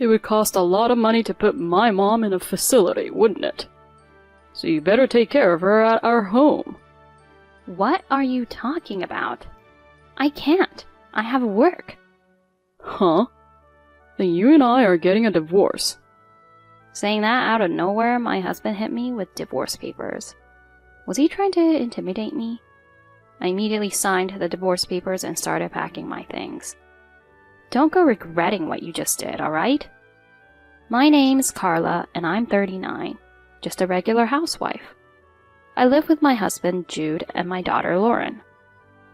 It would cost a lot of money to put my mom in a facility, wouldn't it? So you better take care of her at our home. What are you talking about? I can't. I have work. Huh? Then you and I are getting a divorce. Saying that out of nowhere, my husband hit me with divorce papers. Was he trying to intimidate me? I immediately signed the divorce papers and started packing my things. Don't go regretting what you just did, alright? My name's Carla, and I'm 39. Just a regular housewife. I live with my husband, Jude, and my daughter, Lauren.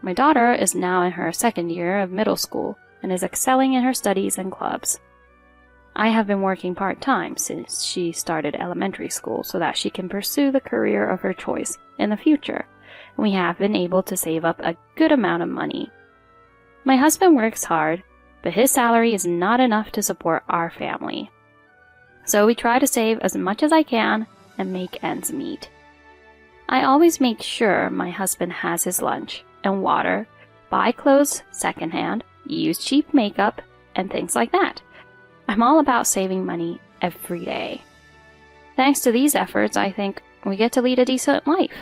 My daughter is now in her second year of middle school and is excelling in her studies and clubs. I have been working part-time since she started elementary school so that she can pursue the career of her choice in the future, and we have been able to save up a good amount of money. My husband works hard, but his salary is not enough to support our family. So we try to save as much as I can and make ends meet. I always make sure my husband has his lunch and water, buy clothes secondhand, use cheap makeup, and things like that. I'm all about saving money every day. Thanks to these efforts, I think we get to lead a decent life.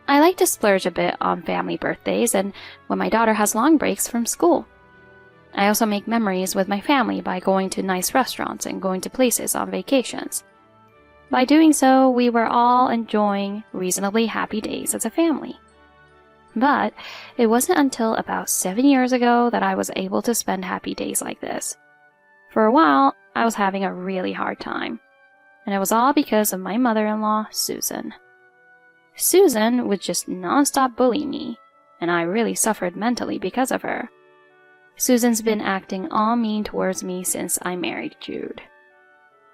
I like to splurge a bit on family birthdays and when my daughter has long breaks from school. I also make memories with my family by going to nice restaurants and going to places on vacations. By doing so, we were all enjoying reasonably happy days as a family. But it wasn't until about 7 years ago that I was able to spend happy days like this. For a while, I was having a really hard time, and it was all because of my mother-in-law, Susan. Susan would just non-stop bully me, and I really suffered mentally because of her. Susan's been acting all mean towards me since I married Jude.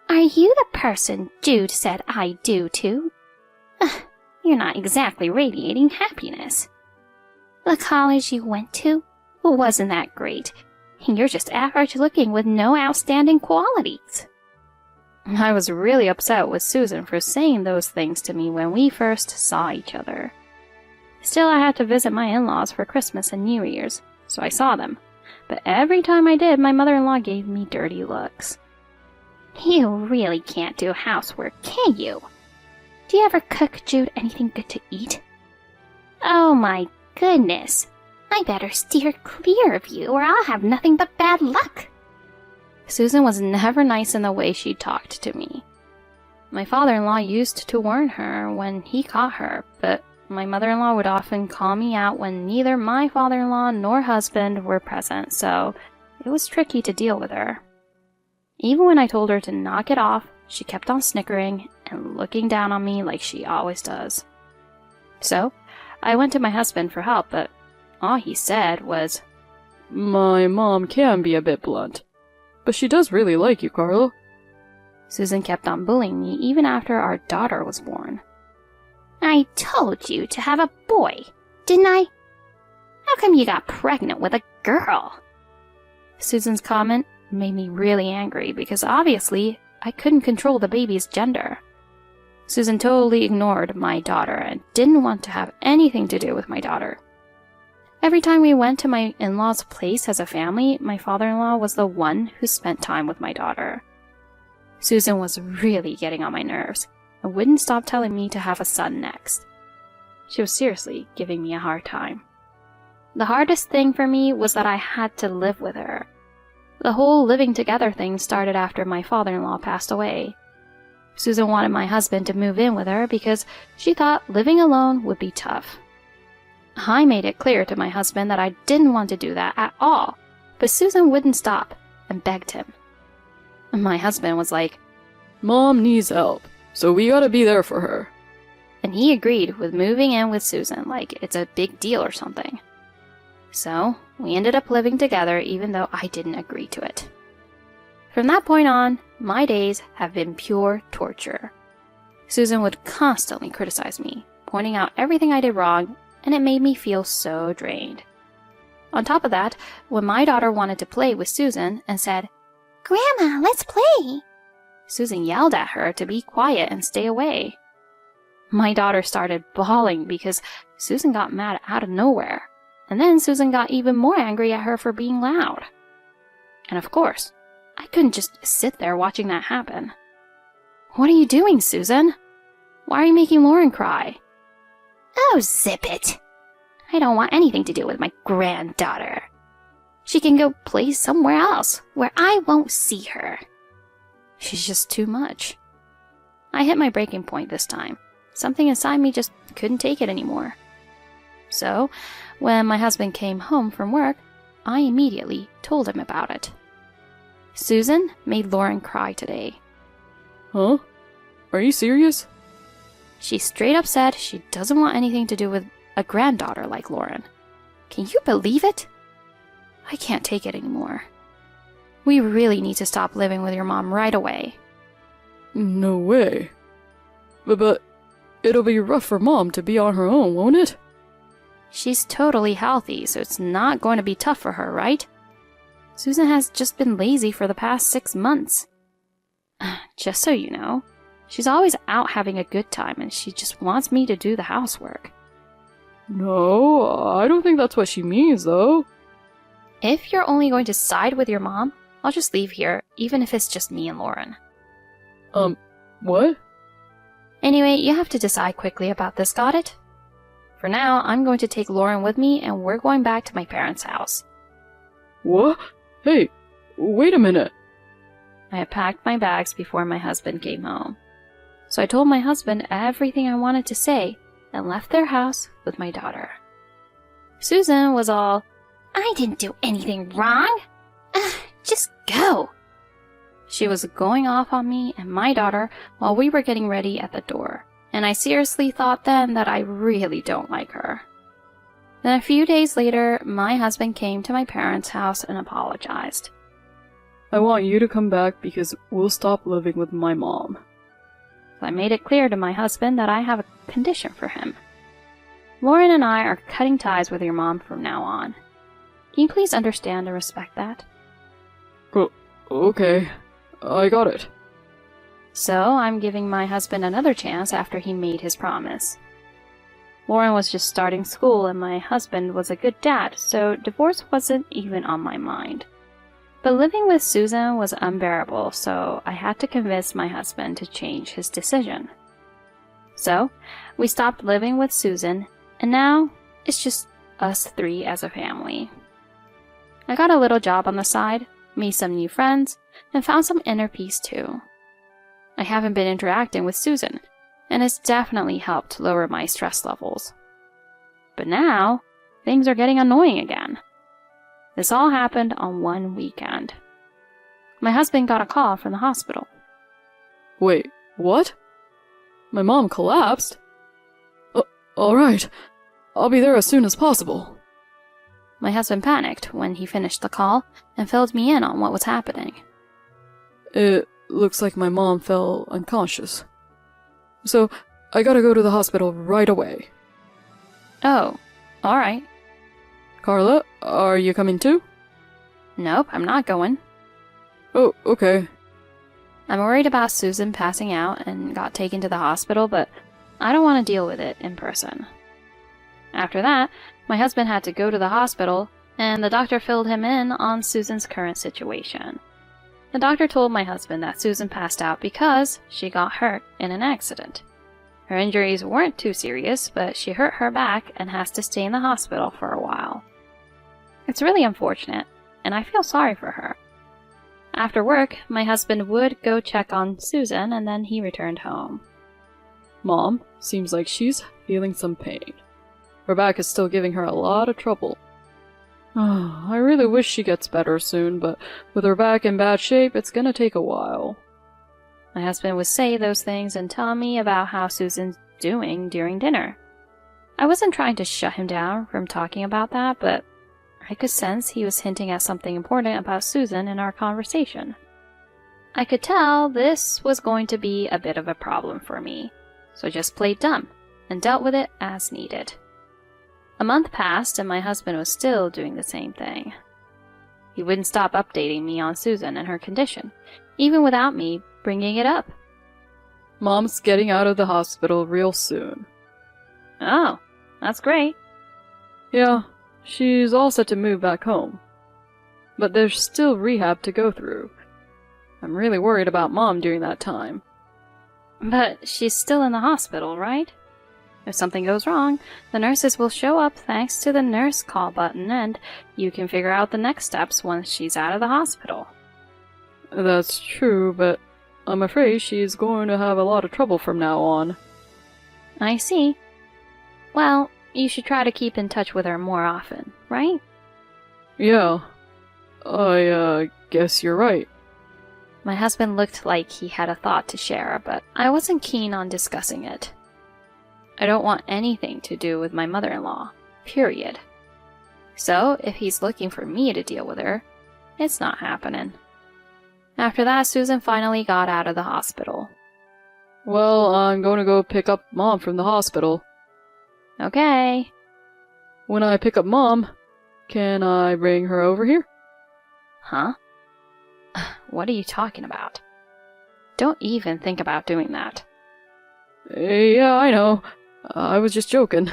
Are you the person Jude said I do to? You're not exactly radiating happiness. The college you went to wasn't that great. You're just average looking with no outstanding qualities. I was really upset with Susan for saying those things to me when we first saw each other. Still, I had to visit my in-laws for Christmas and New Year's, so I saw them. But every time I did, my mother-in-law gave me dirty looks. You really can't do housework, can you? Do you ever cook Jude anything good to eat? Oh my goodness. I better steer clear of you or I'll have nothing but bad luck. Susan was never nice in the way she talked to me. My father-in-law used to warn her when he caught her, but my mother-in-law would often call me out when neither my father-in-law nor husband were present, so it was tricky to deal with her. Even when I told her to knock it off, she kept on snickering and looking down on me like she always does. So, I went to my husband for help, but all he said was, My mom can be a bit blunt, but she does really like you, Carla. Susan kept on bullying me even after our daughter was born. I told you to have a boy, didn't I? How come you got pregnant with a girl? Susan's comment made me really angry because obviously I couldn't control the baby's gender. Susan totally ignored my daughter and didn't want to have anything to do with my daughter. Every time we went to my in-laws' place as a family, my father-in-law was the one who spent time with my daughter. Susan was really getting on my nerves and wouldn't stop telling me to have a son next. She was seriously giving me a hard time. The hardest thing for me was that I had to live with her. The whole living together thing started after my father-in-law passed away. Susan wanted my husband to move in with her because she thought living alone would be tough. I made it clear to my husband that I didn't want to do that at all, but Susan wouldn't stop and begged him. My husband was like, Mom needs help, so we gotta be there for her. And he agreed with moving in with Susan like it's a big deal or something. So, we ended up living together even though I didn't agree to it. From that point on, my days have been pure torture. Susan would constantly criticize me, pointing out everything I did wrong, and it made me feel so drained. On top of that, when my daughter wanted to play with Susan and said, Grandma, let's play, Susan yelled at her to be quiet and stay away. My daughter started bawling because Susan got mad out of nowhere, and then Susan got even more angry at her for being loud. And of course, I couldn't just sit there watching that happen. What are you doing, Susan? Why are you making Lauren cry? Oh, zip it. I don't want anything to do with my granddaughter. She can go play somewhere else where I won't see her. She's just too much. I hit my breaking point this time. Something inside me just couldn't take it anymore. So, when my husband came home from work, I immediately told him about it. Susan made Lauren cry today. Huh? Are you serious? She straight up said she doesn't want anything to do with a granddaughter like Lauren. Can you believe it? I can't take it anymore. We really need to stop living with your mom right away. No way. But it'll be rough for Mom to be on her own, won't it? She's totally healthy, so it's not going to be tough for her, right? Susan has just been lazy for the past 6 months. Just so you know, she's always out having a good time and she just wants me to do the housework. No, I don't think that's what she means, though. If you're only going to side with your mom, I'll just leave here, even if it's just me and Lauren. What? Anyway, you have to decide quickly about this, got it? For now, I'm going to take Lauren with me and we're going back to my parents' house. What? Hey, wait a minute. I had packed my bags before my husband came home. So I told my husband everything I wanted to say and left their house with my daughter. Susan was all, I didn't do anything wrong. Just go. She was going off on me and my daughter while we were getting ready at the door, and I seriously thought then that I really don't like her. Then a few days later, my husband came to my parents' house and apologized. I want you to come back because we'll stop living with my mom. I made it clear to my husband that I have a condition for him. Lauren and I are cutting ties with your mom from now on. Can you please understand and respect that? Okay, I got it. So I'm giving my husband another chance after he made his promise. Lauren was just starting school and my husband was a good dad, so divorce wasn't even on my mind. But living with Susan was unbearable, so I had to convince my husband to change his decision. So, we stopped living with Susan, and now it's just us 3 as a family. I got a little job on the side, made some new friends, and found some inner peace too. I haven't been interacting with Susan, and it's definitely helped lower my stress levels. But now, things are getting annoying again. This all happened on one weekend. My husband got a call from the hospital. Wait, what? My mom collapsed? Alright, I'll be there as soon as possible. My husband panicked when he finished the call and filled me in on what was happening. It looks like my mom fell unconscious. So, I gotta go to the hospital right away. Oh, alright. Carla, are you coming too? Nope, I'm not going. Oh, okay. I'm worried about Susan passing out and got taken to the hospital, but I don't want to deal with it in person. After that, my husband had to go to the hospital, and the doctor filled him in on Susan's current situation. The doctor told my husband that Susan passed out because she got hurt in an accident. Her injuries weren't too serious, but she hurt her back and has to stay in the hospital for a while. It's really unfortunate, and I feel sorry for her. After work, my husband would go check on Susan, and then he returned home. Mom seems like she's feeling some pain. Her back is still giving her a lot of trouble. I really wish she gets better soon, but with her back in bad shape, it's gonna take a while. My husband would say those things and tell me about how Susan's doing during dinner. I wasn't trying to shut him down from talking about that, but I could sense he was hinting at something important about Susan in our conversation. I could tell this was going to be a bit of a problem for me, so I just played dumb and dealt with it as needed. A month passed and my husband was still doing the same thing. He wouldn't stop updating me on Susan and her condition, even without me bringing it up. Mom's getting out of the hospital real soon. Oh, that's great. Yeah, she's all set to move back home. But there's still rehab to go through, I'm really worried about Mom during that time. But she's still in the hospital, right? If something goes wrong, the nurses will show up thanks to the nurse call button, and you can figure out the next steps once she's out of the hospital. That's true, but I'm afraid she's going to have a lot of trouble from now on. I see. Well, you should try to keep in touch with her more often, right? Yeah. I guess you're right. My husband looked like he had a thought to share, but I wasn't keen on discussing it. I don't want anything to do with my mother-in-law, period. So, if he's looking for me to deal with her, it's not happening. After that, Susan finally got out of the hospital. Well, I'm going to go pick up Mom from the hospital. Okay. When I pick up Mom, can I bring her over here? Huh? What are you talking about? Don't even think about doing that. Yeah, I know. I was just joking.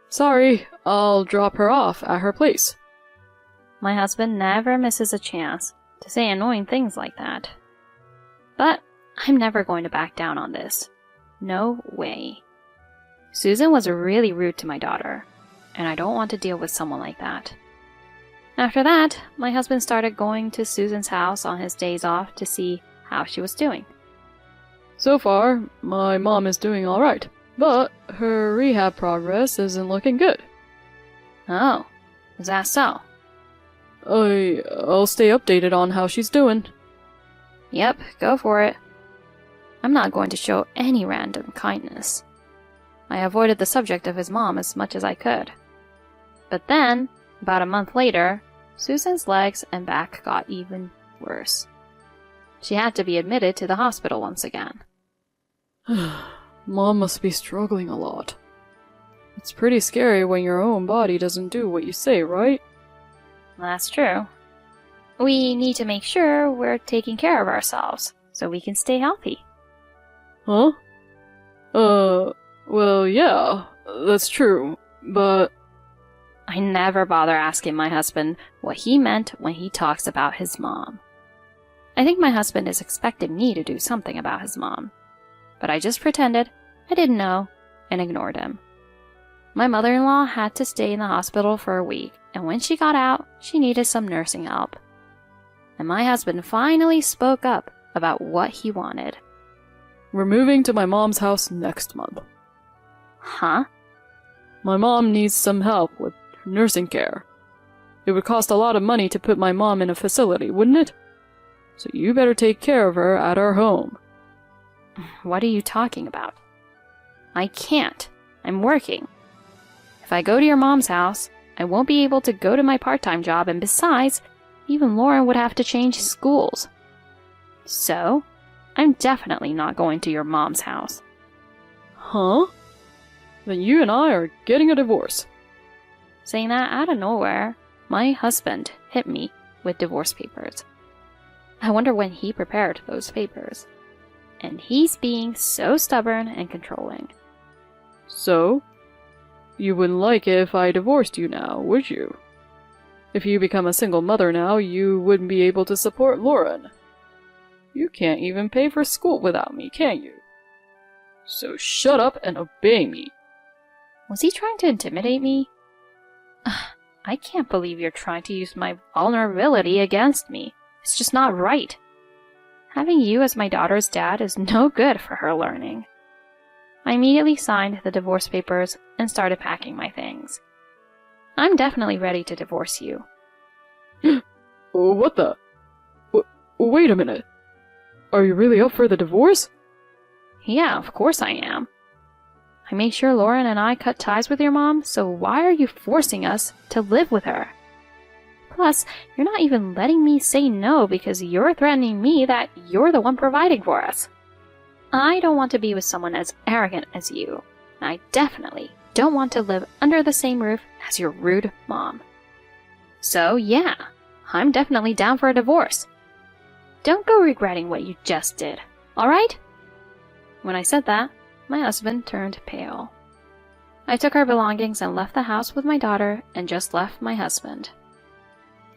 Sorry, I'll drop her off at her place. My husband never misses a chance to say annoying things like that. But I'm never going to back down on this. No way. Susan was really rude to my daughter, and I don't want to deal with someone like that. After that, my husband started going to Susan's house on his days off to see how she was doing. So far, my mom is doing alright, but her rehab progress isn't looking good. Oh, is that so? I'll stay updated on how she's doing. Yep, go for it. I'm not going to show any random kindness. I avoided the subject of his mom as much as I could. But then, about a month later, Susan's legs and back got even worse. She had to be admitted to the hospital once again. Mom must be struggling a lot. It's pretty scary when your own body doesn't do what you say, right? That's true. We need to make sure we're taking care of ourselves so we can stay healthy. Huh? Well, yeah, that's true, but... I never bother asking my husband what he meant when he talks about his mom. I think my husband is expecting me to do something about his mom, but I just pretended I didn't know and ignored him. My mother-in-law had to stay in the hospital for a week, and when she got out, she needed some nursing help. And my husband finally spoke up about what he wanted. We're moving to my mom's house next month. Huh? My mom needs some help with nursing care. It would cost a lot of money to put my mom in a facility, wouldn't it? So you better take care of her at our home. What are you talking about? I can't. I'm working. If I go to your mom's house, I won't be able to go to my part-time job, and besides, even Lauren would have to change schools. So, I'm definitely not going to your mom's house. Huh? Then you and I are getting a divorce. Saying that out of nowhere, my husband hit me with divorce papers. I wonder when he prepared those papers. And he's being so stubborn and controlling. So? You wouldn't like it if I divorced you now, would you? If you become a single mother now, you wouldn't be able to support Lauren. You can't even pay for school without me, can you? So shut up and obey me. Was he trying to intimidate me? I can't believe you're trying to use my vulnerability against me. It's just not right. Having you as my daughter's dad is no good for her learning. I immediately signed the divorce papers and started packing my things. I'm definitely ready to divorce you. What the? Wait a minute. Are you really up for the divorce? Yeah, of course I am. I made sure Lauren and I cut ties with your mom, so why are you forcing us to live with her? Plus, you're not even letting me say no because you're threatening me that you're the one providing for us. I don't want to be with someone as arrogant as you, and I definitely don't want to live under the same roof as your rude mom. So yeah, I'm definitely down for a divorce. Don't go regretting what you just did, alright? When I said that, my husband turned pale. I took our belongings and left the house with my daughter and just left my husband.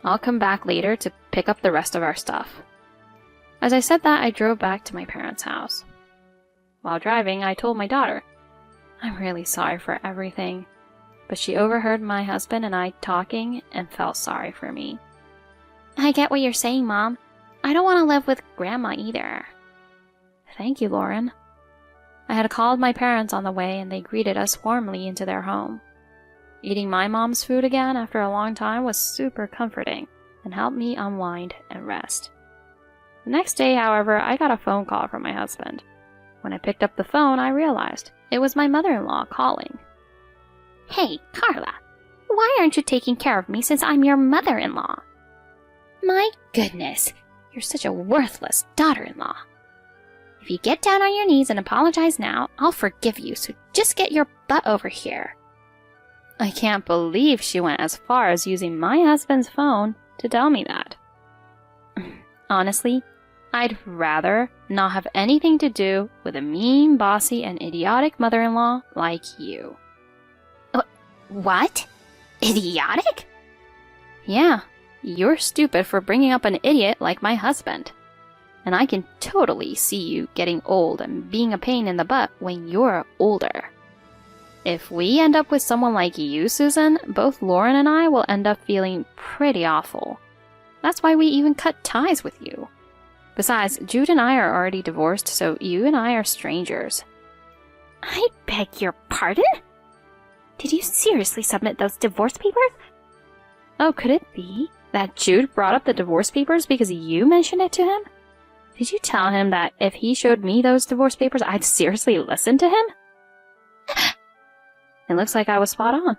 I'll come back later to pick up the rest of our stuff. As I said that, I drove back to my parents' house. While driving, I told my daughter, "I'm really sorry for everything," but she overheard my husband and I talking and felt sorry for me. I get what you're saying, Mom. I don't want to live with Grandma either. Thank you, Lauren. I had called my parents on the way and they greeted us warmly into their home. Eating my mom's food again after a long time was super comforting and helped me unwind and rest. The next day, however, I got a phone call from my husband. When I picked up the phone, I realized it was my mother-in-law calling. Hey, Carla, why aren't you taking care of me since I'm your mother-in-law? My goodness, you're such a worthless daughter-in-law. If you get down on your knees and apologize now, I'll forgive you, so just get your butt over here. I can't believe she went as far as using my husband's phone to tell me that. Honestly, I'd rather not have anything to do with a mean, bossy, and idiotic mother-in-law like you. What? Idiotic? Yeah, you're stupid for bringing up an idiot like my husband. And I can totally see you getting old and being a pain in the butt when you're older. If we end up with someone like you, Susan, both Lauren and I will end up feeling pretty awful. That's why we even cut ties with you. Besides, Jude and I are already divorced, so you and I are strangers. I beg your pardon? Did you seriously submit those divorce papers? Oh, could it be that Jude brought up the divorce papers because you mentioned it to him? Did you tell him that if he showed me those divorce papers, I'd seriously listen to him? It looks like I was spot on.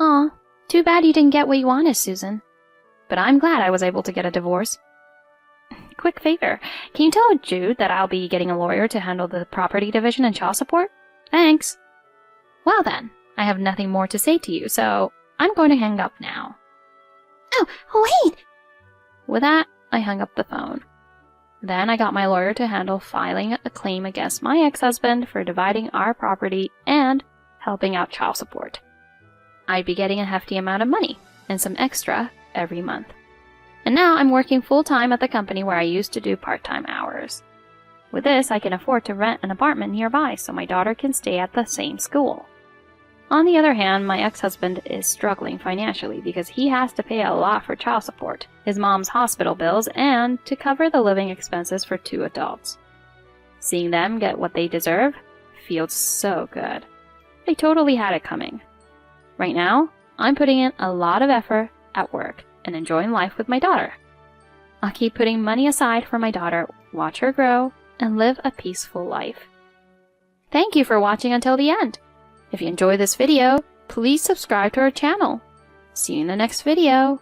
Aw, too bad you didn't get what you wanted, Susan. But I'm glad I was able to get a divorce. Quick favor, can you tell Jude that I'll be getting a lawyer to handle the property division and child support? Thanks. Well then, I have nothing more to say to you, so I'm going to hang up now. Oh, wait! With that, I hung up the phone. Then I got my lawyer to handle filing a claim against my ex-husband for dividing our property and helping out child support. I'd be getting a hefty amount of money and some extra every month. And now I'm working full-time at the company where I used to do part-time hours. With this, I can afford to rent an apartment nearby so my daughter can stay at the same school. On the other hand, my ex-husband is struggling financially because he has to pay a lot for child support, his mom's hospital bills, and to cover the living expenses for 2 adults. Seeing them get what they deserve feels so good. They totally had it coming. Right now, I'm putting in a lot of effort at work and enjoying life with my daughter. I'll keep putting money aside for my daughter, watch her grow, and live a peaceful life. Thank you for watching until the end. If you enjoyed this video, please subscribe to our channel. See you in the next video.